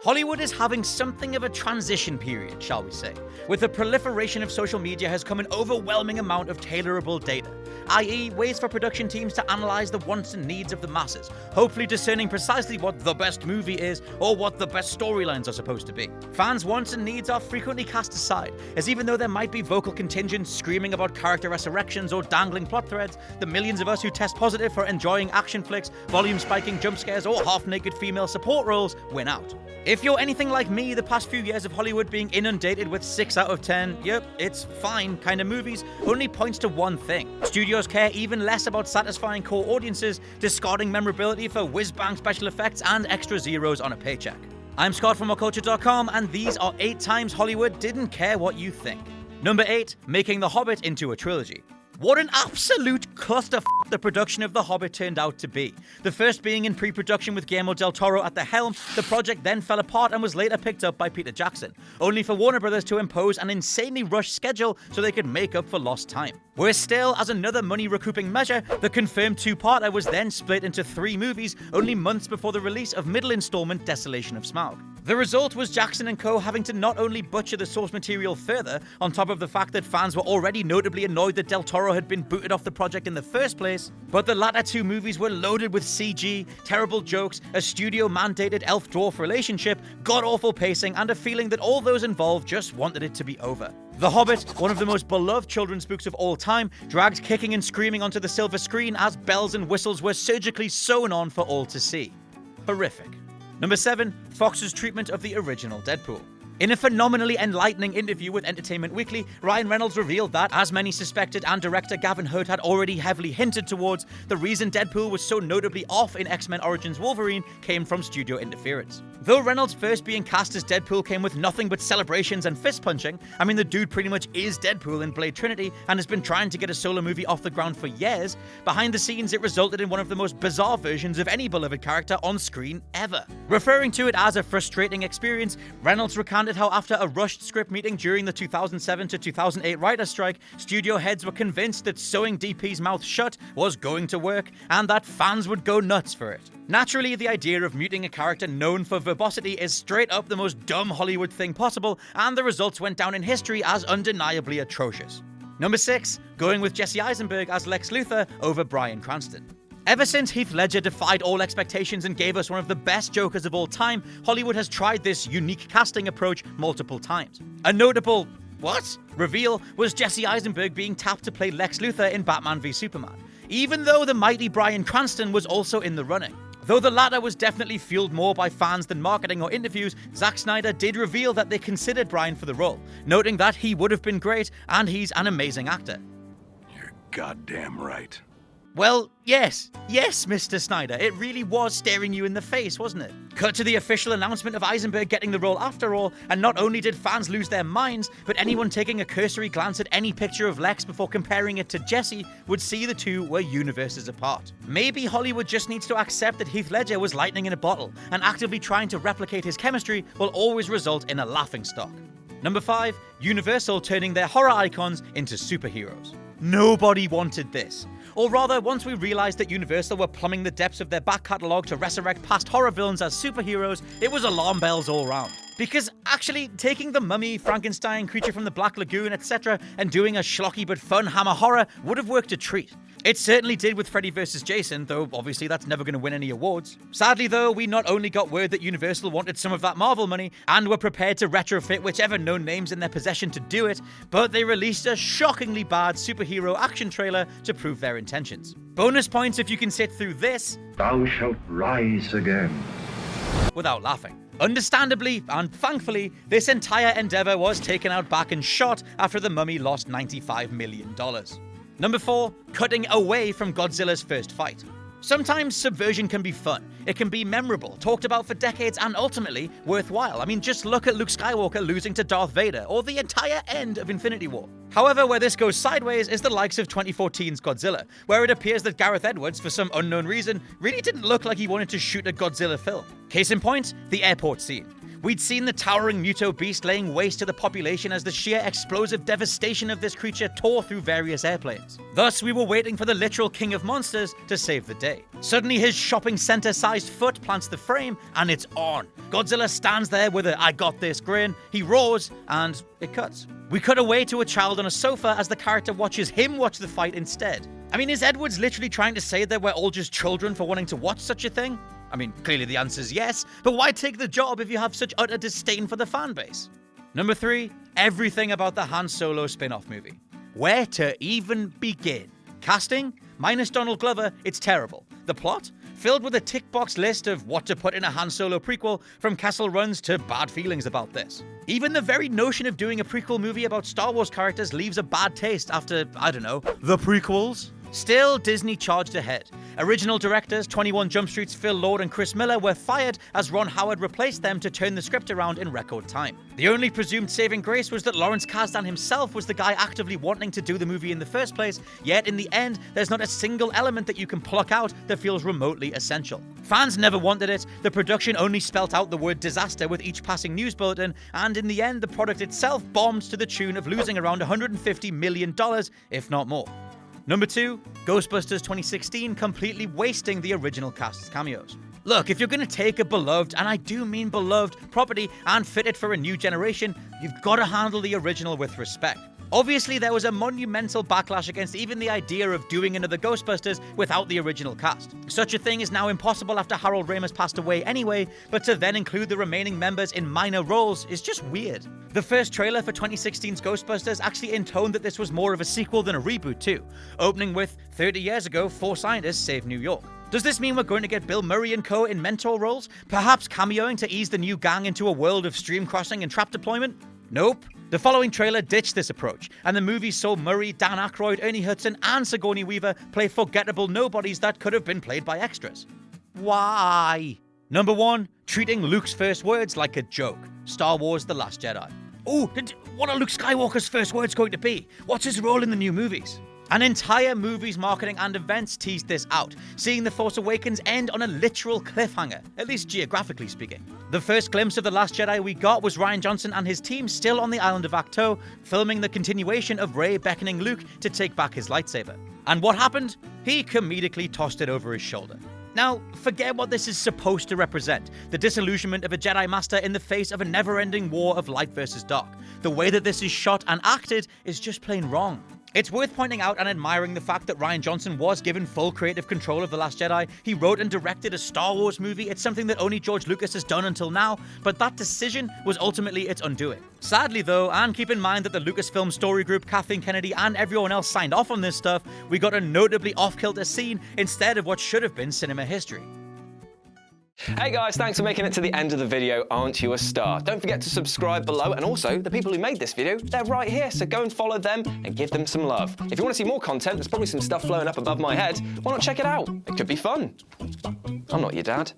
Hollywood is having something of a transition period, shall we say. With the proliferation of social media has come an overwhelming amount of tailorable data, i.e. ways for production teams to analyze the wants and needs of the masses, hopefully discerning precisely what the best movie is or what the best storylines are supposed to be. Fans' wants and needs are frequently cast aside, as even though there might be vocal contingents screaming about character resurrections or dangling plot threads, the millions of us who test positive for enjoying action flicks, volume-spiking jump scares, or half-naked female support roles win out. If you're anything like me, the past few years of Hollywood being inundated with 6 out of 10, yep, it's fine kind of movies, only points to one thing. Studios care even less about satisfying core audiences, discarding memorability for whiz-bang special effects and extra zeros on a paycheck. I'm Scott from WhatCulture.com, and these are 8 times Hollywood didn't care what you think. Number 8, making The Hobbit into a trilogy. What an absolute clusterfuck the production of The Hobbit turned out to be. The first being in pre-production with Guillermo del Toro at the helm, the project then fell apart and was later picked up by Peter Jackson, only for Warner Brothers to impose an insanely rushed schedule so they could make up for lost time. Worse still, as another money-recouping measure, the confirmed 2-parter was then split into 3 movies only months before the release of middle installment Desolation of Smaug. The result was Jackson and co. having to not only butcher the source material further, on top of the fact that fans were already notably annoyed that Del Toro had been booted off the project in the first place, but the latter 2 movies were loaded with CG, terrible jokes, a studio-mandated elf-dwarf relationship, god-awful pacing, and a feeling that all those involved just wanted it to be over. The Hobbit, one of the most beloved children's books of all time, dragged kicking and screaming onto the silver screen as bells and whistles were surgically sewn on for all to see. Horrific. Number 7, Fox's treatment of the original Deadpool. In a phenomenally enlightening interview with Entertainment Weekly, Ryan Reynolds revealed that, as many suspected and director Gavin Hood had already heavily hinted towards, the reason Deadpool was so notably off in X-Men Origins Wolverine came from studio interference. Though Reynolds first being cast as Deadpool came with nothing but celebrations and fist-punching, I mean the dude pretty much is Deadpool in Blade Trinity and has been trying to get a solo movie off the ground for years, behind the scenes it resulted in one of the most bizarre versions of any beloved character on screen ever. Referring to it as a frustrating experience, Reynolds recanted how after a rushed script meeting during the 2007 to 2008 writer's strike, studio heads were convinced that sewing DP's mouth shut was going to work and that fans would go nuts for it. Naturally, the idea of muting a character known for verbosity is straight up the most dumb Hollywood thing possible, and the results went down in history as undeniably atrocious. Number 6, going with Jesse Eisenberg as Lex Luthor over Bryan Cranston. Ever since Heath Ledger defied all expectations and gave us one of the best Jokers of all time, Hollywood has tried this unique casting approach multiple times. A notable reveal was Jesse Eisenberg being tapped to play Lex Luthor in Batman v Superman, even though the mighty Bryan Cranston was also in the running. Though the latter was definitely fueled more by fans than marketing or interviews, Zack Snyder did reveal that they considered Bryan for the role, noting that he would have been great and he's an amazing actor. You're goddamn right. Well, yes, Mr. Snyder, it really was staring you in the face, wasn't it? Cut to the official announcement of Eisenberg getting the role after all, and not only did fans lose their minds, but anyone taking a cursory glance at any picture of Lex before comparing it to Jesse would see the two were universes apart. Maybe Hollywood just needs to accept that Heath Ledger was lightning in a bottle, and actively trying to replicate his chemistry will always result in a laughingstock. Number 5, Universal turning their horror icons into superheroes. Nobody wanted this. Or rather, once we realized that Universal were plumbing the depths of their back catalogue to resurrect past horror villains as superheroes, it was alarm bells all round. Because actually, taking The Mummy, Frankenstein, Creature from the Black Lagoon, etc., and doing a schlocky but fun Hammer horror would have worked a treat. It certainly did with Freddy vs. Jason, though obviously that's never going to win any awards. Sadly though, we not only got word that Universal wanted some of that Marvel money, and were prepared to retrofit whichever known names in their possession to do it, but they released a shockingly bad superhero action trailer to prove their intentions. Bonus points if you can sit through this. Thou shalt rise again. Without laughing. Understandably, and thankfully, this entire endeavor was taken out back and shot after The Mummy lost $95 million. Number 4, cutting away from Godzilla's first fight. Sometimes subversion can be fun, it can be memorable, talked about for decades, and ultimately worthwhile. I mean, just look at Luke Skywalker losing to Darth Vader, or the entire end of Infinity War. However, where this goes sideways is the likes of 2014's Godzilla, where it appears that Gareth Edwards, for some unknown reason, really didn't look like he wanted to shoot a Godzilla film. Case in point, the airport scene. We'd seen the towering Muto beast laying waste to the population as the sheer explosive devastation of this creature tore through various airplanes. Thus, we were waiting for the literal king of monsters to save the day. Suddenly, his shopping center-sized foot plants the frame, and it's on. Godzilla stands there with a "I got this" grin, he roars, and it cuts. We cut away to a child on a sofa as the character watches him watch the fight instead. I mean, is Edwards literally trying to say that we're all just children for wanting to watch such a thing? I mean, clearly the answer is yes, but why take the job if you have such utter disdain for the fanbase? Number 3, everything about the Han Solo spin-off movie. Where to even begin? Casting? Minus Donald Glover, it's terrible. The plot? Filled with a tick box list of what to put in a Han Solo prequel, from Kessel runs to bad feelings about this. Even the very notion of doing a prequel movie about Star Wars characters leaves a bad taste after, I don't know, the prequels? Still, Disney charged ahead. Original directors 21 Jump Street's Phil Lord and Chris Miller were fired as Ron Howard replaced them to turn the script around in record time. The only presumed saving grace was that Lawrence Kasdan himself was the guy actively wanting to do the movie in the first place, yet in the end, there's not a single element that you can pluck out that feels remotely essential. Fans never wanted it, the production only spelt out the word disaster with each passing news bulletin, and in the end, the product itself bombed to the tune of losing around $150 million, if not more. Number 2, Ghostbusters 2016 completely wasting the original cast's cameos. Look, if you're going to take a beloved, and I do mean beloved, property and fit it for a new generation, you've got to handle the original with respect. Obviously, there was a monumental backlash against even the idea of doing another Ghostbusters without the original cast. Such a thing is now impossible after Harold Ramis passed away anyway, but to then include the remaining members in minor roles is just weird. The first trailer for 2016's Ghostbusters actually intoned that this was more of a sequel than a reboot too, opening with 30 years ago, 4 scientists saved New York. Does this mean we're going to get Bill Murray and co. in mentor roles? Perhaps cameoing to ease the new gang into a world of stream crossing and trap deployment? Nope. The following trailer ditched this approach, and the movie saw Murray, Dan Aykroyd, Ernie Hudson, and Sigourney Weaver play forgettable nobodies that could have been played by extras. Why? Number 1, treating Luke's first words like a joke. Star Wars: The Last Jedi. Ooh, what are Luke Skywalker's first words going to be? What's his role in the new movies? An entire movie's marketing and events teased this out, seeing The Force Awakens end on a literal cliffhanger, at least geographically speaking. The first glimpse of The Last Jedi we got was Rian Johnson and his team still on the island of Ahch-To, filming the continuation of Rey beckoning Luke to take back his lightsaber. And what happened? He comedically tossed it over his shoulder. Now, forget what this is supposed to represent, the disillusionment of a Jedi Master in the face of a never-ending war of light versus dark. The way that this is shot and acted is just plain wrong. It's worth pointing out and admiring the fact that Rian Johnson was given full creative control of The Last Jedi. He wrote and directed a Star Wars movie. It's something that only George Lucas has done until now, but that decision was ultimately its undoing. Sadly though, and keep in mind that the Lucasfilm story group, Kathleen Kennedy, and everyone else signed off on this stuff, we got a notably off-kilter scene instead of what should have been cinema history. Hey guys, thanks for making it to the end of the video. Aren't you a star? Don't forget to subscribe below, and also the people who made this video, they're right here, so go and follow them and give them some love. If you want to see more content, there's probably some stuff flowing up above my head. Why not check it out? It could be fun. I'm not your dad.